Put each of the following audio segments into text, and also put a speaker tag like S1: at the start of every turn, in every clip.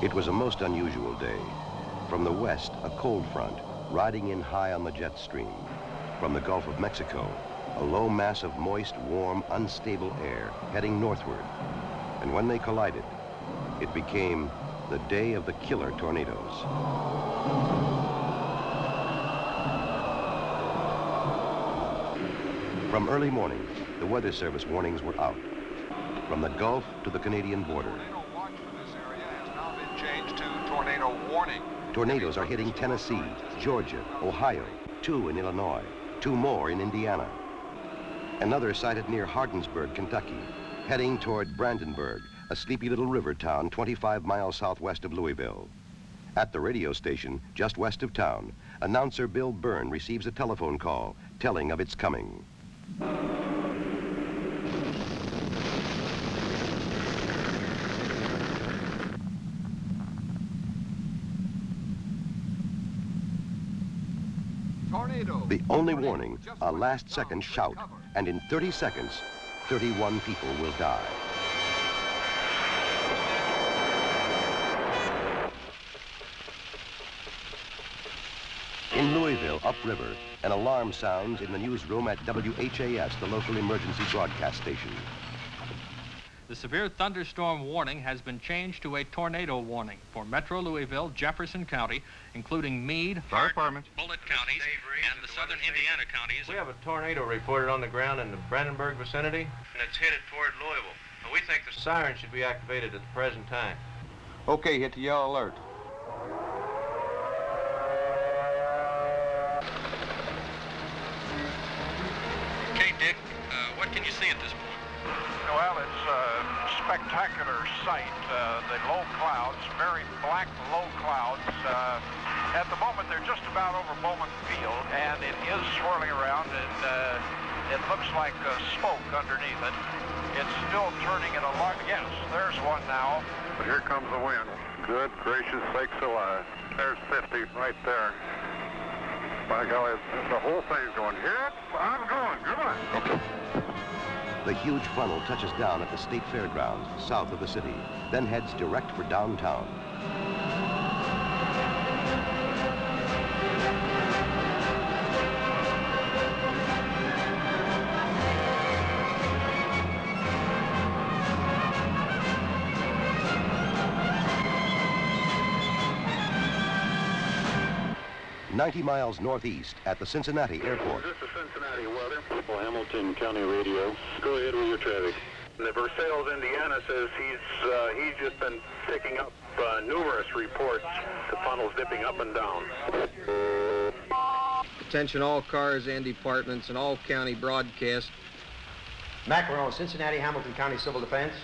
S1: It was a most unusual day. From the west, a cold front, riding in high on the jet stream. From the Gulf of Mexico, a low mass of moist, warm, unstable air heading northward. And when they collided, it became the day of the killer tornadoes. From early morning, the Weather Service warnings were out. From the Gulf to the Canadian border.
S2: Tornado watch for this area has now been changed to tornado warning.
S1: Tornadoes are hitting Tennessee, Georgia, Ohio, 2 in Illinois, 2 more in Indiana. Another sighted near Hardinsburg, Kentucky, heading toward Brandenburg, a sleepy little river town 25 miles southwest of Louisville. At the radio station, just west of town, announcer Bill Byrne receives a telephone call telling of its coming. The only warning, a last-second shout, and in 30 seconds, 31 people will die. In Louisville, upriver, an alarm sounds in the newsroom at WHAS, the local emergency broadcast station.
S3: The severe thunderstorm warning has been changed to a tornado warning for Metro Louisville, Jefferson County, including Meade,
S4: Fire Department,
S3: Bullitt counties, and the southern Indiana counties.
S5: We have a tornado reported on the ground in the Brandenburg vicinity, and it's headed toward Louisville. We think the siren should be activated at the present time.
S4: Okay, hit the yellow alert.
S3: Okay, Dick, what can you see at this point?
S2: Well, it's a spectacular sight. The low clouds, very black low clouds. At the moment, they're just about over Bowman Field, and it is swirling around, and it looks like smoke underneath it. It's still turning at a large... Yes, there's one now.
S6: But here comes the wind. Good gracious sakes alive. There's 50 right there. By golly, the whole thing's going, hit, I'm going, good.
S1: The huge funnel touches down at the State Fairgrounds, south of the city, then heads direct for downtown. "90 miles northeast at the Cincinnati airport."
S6: This is Cincinnati weather. Hamilton County Radio. Go ahead with your traffic. The Versailles, Indiana says he's just been picking up numerous reports. The funnel's dipping up and down.
S5: Attention all cars and departments and all county broadcast.
S7: Macaron, Cincinnati, Hamilton County Civil Defense.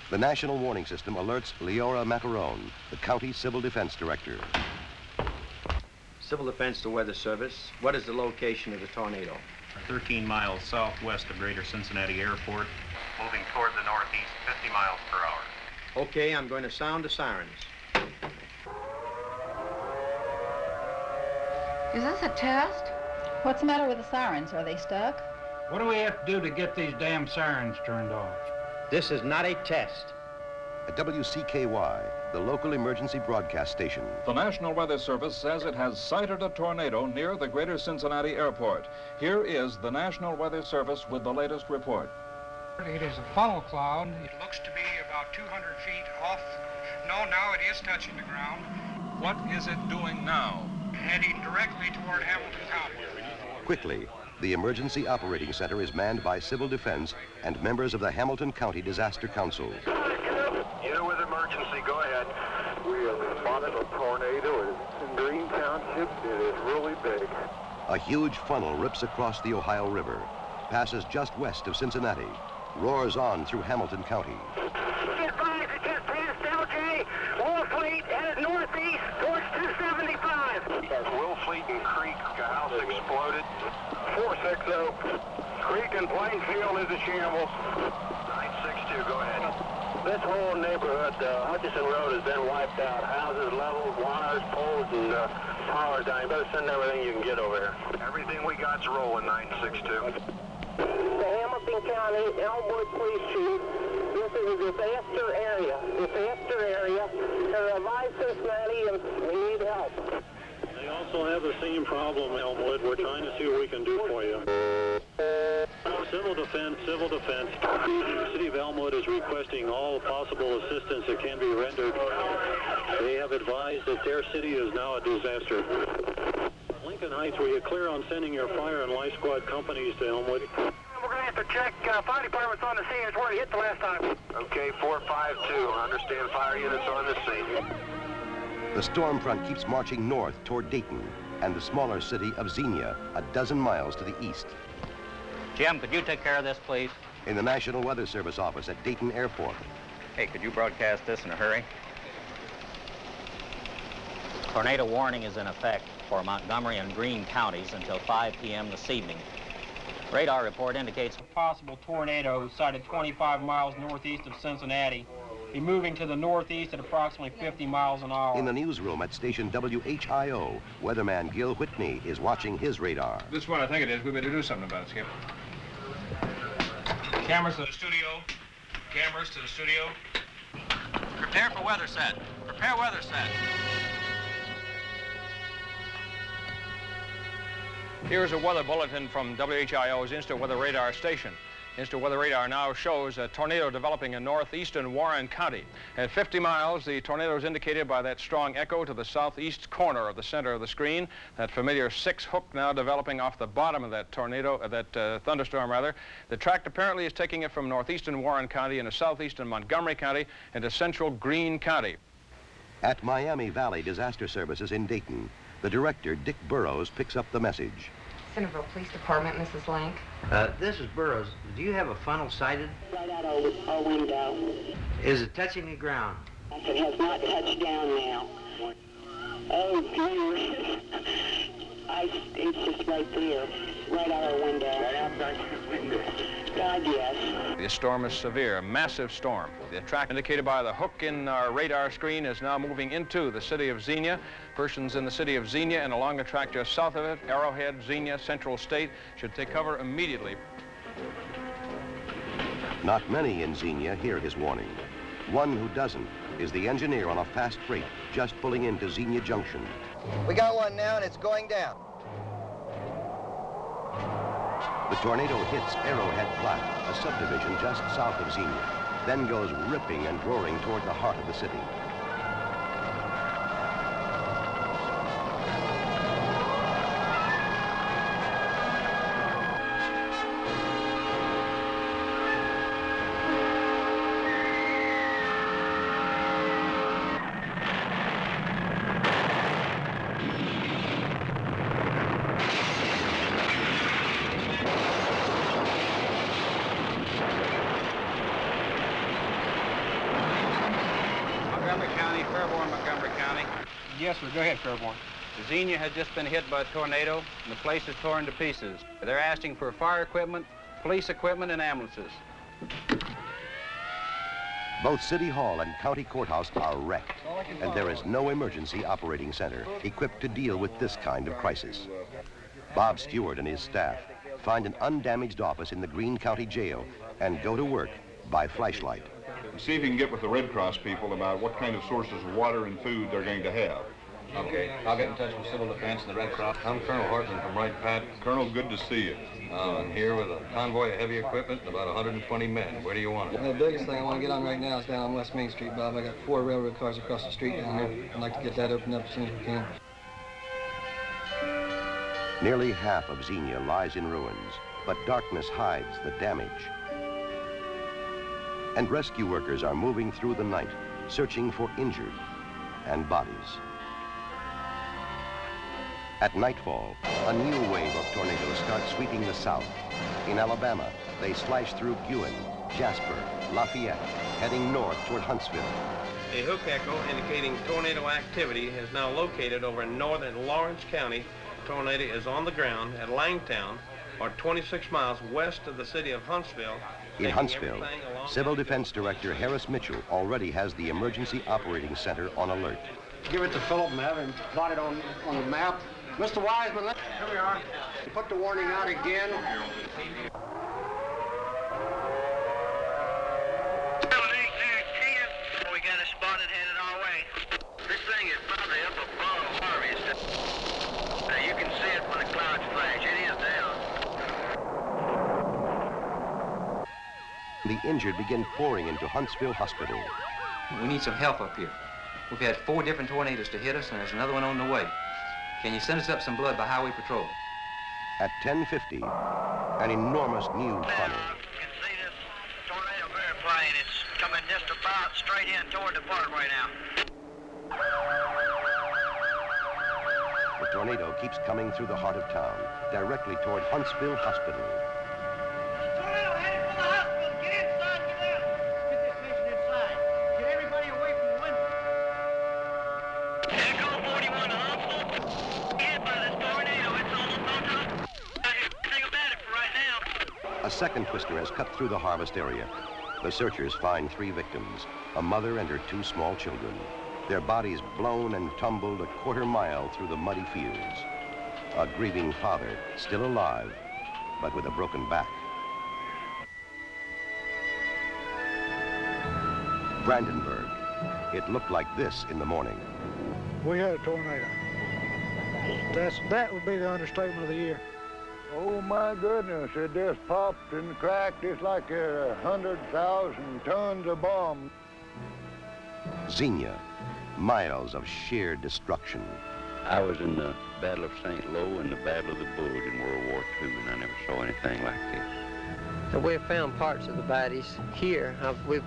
S1: The National Warning System alerts Leora Macaron, the county civil defense director.
S7: Civil Defense to Weather Service. What is the location of the tornado?
S8: 13 miles southwest of Greater Cincinnati Airport, moving toward the northeast, 50 miles per hour.
S7: Okay, I'm going to sound the sirens.
S9: Is this a test?
S10: What's the matter with the sirens? Are they stuck?
S11: What do we have to do to get these damn sirens turned off?
S7: This is not a test.
S1: At WCKY, the local emergency broadcast station.
S12: The National Weather Service says it has sighted a tornado near the Greater Cincinnati Airport. Here is the National Weather Service with the latest report.
S11: It is a funnel cloud.
S13: It looks to be about 200 feet off. No, now it is touching the ground.
S12: What is it doing now?
S13: Heading directly toward Hamilton County.
S1: Quickly, the Emergency Operating Center is manned by Civil Defense and members of the Hamilton County Disaster Council.
S6: Unit with emergency, go ahead. We have spotted a tornado. It's in Green Township. It is really big.
S1: A huge funnel rips across the Ohio River, passes just west of Cincinnati, roars on through Hamilton County.
S6: Wolfleet headed northeast towards 275. That's Wolfleet and Creek. A house exploded. 460. Creek and Plainfield is a shambles. 962, go ahead. This whole neighborhood, Hutchison Road, has been wiped out. Houses leveled, wires, poles, and towers down. You better send everything you can get over here. Everything we got's rolling, 962.
S14: The Hamilton County Elmwood Police Chief, this is
S6: to this Astor area. To revive Cincinnati, and we need help.
S9: They also have the same problem, Elmwood. We're trying to see what we can do for you. Civil defense. The city of Elmwood is requesting all possible assistance that can be rendered. They have advised that their city is now a disaster. Lincoln Heights, were you clear on sending your fire and life squad companies to Elmwood?
S6: We're going to have to check fire department's on the scene. It's where it hit the last time.
S5: Okay, 452. Understand fire units on the scene.
S1: The storm front keeps marching north toward Dayton and the smaller city of Xenia, a dozen miles to the east.
S14: Jim, could you take care of this, please?
S1: In the National Weather Service office at Dayton Airport.
S14: Hey, could you broadcast this in a hurry? Tornado warning is in effect for Montgomery and Greene counties until 5 p.m. this evening. Radar report indicates
S15: a possible tornado sighted 25 miles northeast of Cincinnati. Be moving to the northeast at approximately 50 miles an hour.
S1: In the newsroom at station WHIO, weatherman Gil Whitney is watching his radar.
S16: This is what I think it is. We better do something about it, Skip. Cameras to the studio. Cameras to the studio.
S3: Prepare for weather set. Prepare weather set.
S16: Here's a weather bulletin from WHIO's Insta Weather Radar station. Insta Weather Radar now shows a tornado developing in northeastern Warren County. At 50 miles, the tornado is indicated by that strong echo to the southeast corner of the center of the screen. That familiar 6 hook now developing off the bottom of that tornado, thunderstorm rather. The track apparently is taking it from northeastern Warren County into southeastern Montgomery County into central Greene County.
S1: At Miami Valley Disaster Services in Dayton, the director, Dick Burrows, picks up the message.
S17: Centerville Police Department, Mrs. Link.
S7: This is Burroughs. Do you have a funnel sighted?
S6: Right out our window.
S7: Is it touching the ground?
S6: It has not touched down now. Oh, dear. It's just right there. Right out our window. Right outside your window. God, yes.
S16: The storm is severe, a massive storm. The track indicated by the hook in our radar screen is now moving into the city of Xenia. Persons in the city of Xenia and along the track just south of it, Arrowhead, Xenia, Central State, should take cover immediately.
S1: Not many in Xenia hear his warning. One who doesn't is the engineer on a fast freight just pulling into Xenia Junction.
S18: We got one now and it's going down.
S1: The tornado hits Arrowhead Flat, a subdivision just south of Xenia, then goes ripping and roaring toward the heart of the city.
S15: Yes, sir. Go ahead, Fairborn.
S5: Xenia has just been hit by a tornado, and the place is torn to pieces. They're asking for fire equipment, police equipment, and ambulances.
S1: Both City Hall and County Courthouse are wrecked, and there is no emergency operating center equipped to deal with this kind of crisis. Bob Stewart and his staff find an undamaged office in the Greene County Jail and go to work by flashlight.
S4: See if you can get with the Red Cross people about what kind of sources of water and food they're going to have.
S5: Okay, I'll get in touch with Civil Defense and the Red Cross. I'm Colonel Horton from Wright Pat.
S4: Colonel, good to see you.
S5: I'm here with a convoy of heavy equipment and about 120 men. Where do you want it?
S19: The biggest thing I want to get on right now is down on West Main Street, Bob. I got 4 railroad cars across the street down there. I'd like to get that opened up as soon as we can.
S1: Nearly half of Xenia lies in ruins, but darkness hides the damage. And rescue workers are moving through the night, searching for injured and bodies. At nightfall, a new wave of tornadoes starts sweeping the south. In Alabama, they slash through Guin, Jasper, Lafayette, heading north toward Huntsville.
S5: A hook echo indicating tornado activity is now located over in northern Lawrence County. Tornado is on the ground at Langtown, or 26 miles west of the city of Huntsville.
S1: In Huntsville, Civil Defense Director Harris Mitchell already has the Emergency Operating Center on alert.
S20: Give it to Philip and have him plot it on the map. Mr. Wiseman, here we are. Put the warning out again.
S1: The injured begin pouring into Huntsville Hospital.
S21: We need some help up here. We've had 4 different tornadoes to hit us, and there's another one on the way. Can you send us up some blood by highway patrol?
S1: At 10:50, an enormous new funnel.
S6: You can see this tornado airplane. It's coming just about straight in toward the parkway now.
S1: The tornado keeps coming through the heart of town, directly toward Huntsville Hospital.
S6: Tornado headed for the hospital. Get inside, get out. Get this mission inside. Get everybody away from the window. Echo 41 to hospital. Hit by this tornado. It's almost on top. Everything about it for right now.
S1: A second twister has cut through the harvest area. The searchers find 3 victims, a mother and her 2 small children. Their bodies blown and tumbled a quarter-mile through the muddy fields. A grieving father, still alive, but with a broken back. Brandenburg. It looked like this in the morning.
S22: We had a tornado. That would be the understatement of the year.
S23: Oh my goodness, it just popped and cracked. It's like 100,000 tons of bomb.
S1: Xenia, miles of sheer destruction.
S24: I was in the Battle of St. Lo and the Battle of the Bulge in World War II, and I never saw anything like this.
S25: So we've found parts of the bodies here. We've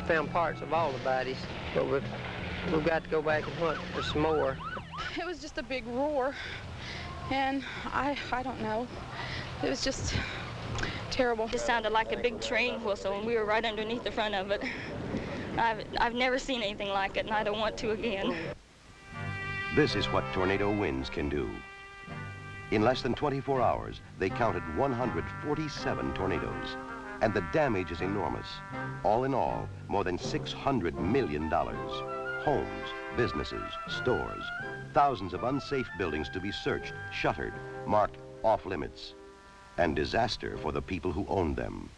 S25: found parts of all the bodies, but we've got to go back and hunt for some more.
S10: It was just a big roar, and I don't know. It was just terrible.
S26: It sounded like a big train whistle, and we were right underneath the front of it. I've never seen anything like it, and I don't want to again.
S1: This is what tornado winds can do. In less than 24 hours, they counted 147 tornadoes, and the damage is enormous. All in all, more than $600 million. Homes, businesses, stores, thousands of unsafe buildings to be searched, shuttered, marked off limits, and disaster for the people who owned them.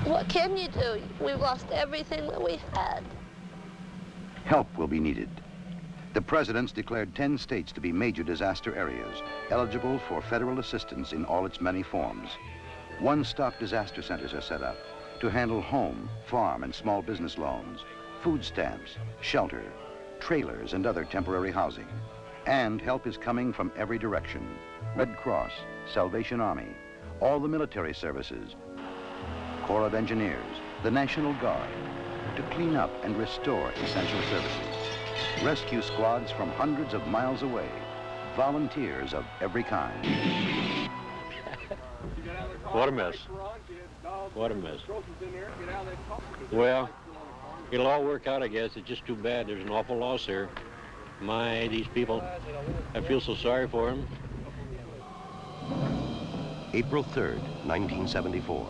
S27: What can you do? We've lost everything that we had.
S1: Help will be needed. The president's declared 10 states to be major disaster areas, eligible for federal assistance in all its many forms. One-stop disaster centers are set up to handle home, farm, and small business loans, food stamps, shelter, trailers, and other temporary housing. And help is coming from every direction. Red Cross, Salvation Army, all the military services, Corps of Engineers, the National Guard, to clean up and restore essential services. Rescue squads from hundreds of miles away, volunteers of every kind.
S28: What a mess. What a mess. Well, it'll all work out, I guess. It's just too bad. There's an awful loss here. My, these people, I feel so sorry for them.
S1: April 3rd, 1974,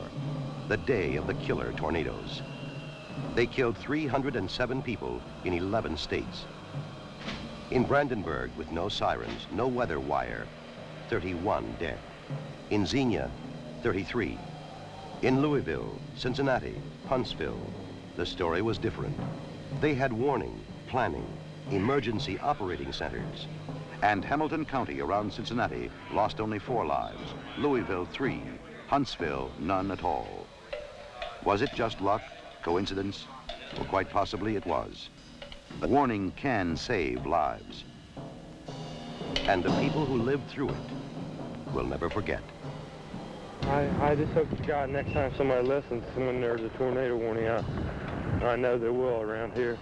S1: the day of the killer tornadoes. They killed 307 people in 11 states. In Brandenburg, with no sirens, no weather wire, 31 dead. In Xenia, 33. In Louisville, Cincinnati, Huntsville, the story was different. They had warning, planning, emergency operating centers. And Hamilton County around Cincinnati lost only 4 lives, Louisville 3, Huntsville none at all. Was it just luck, coincidence? Well, quite possibly it was. But warning can save lives. And the people who lived through it will never forget.
S29: I just hope to God next time somebody listens when there's a tornado warning out, I know they will around here.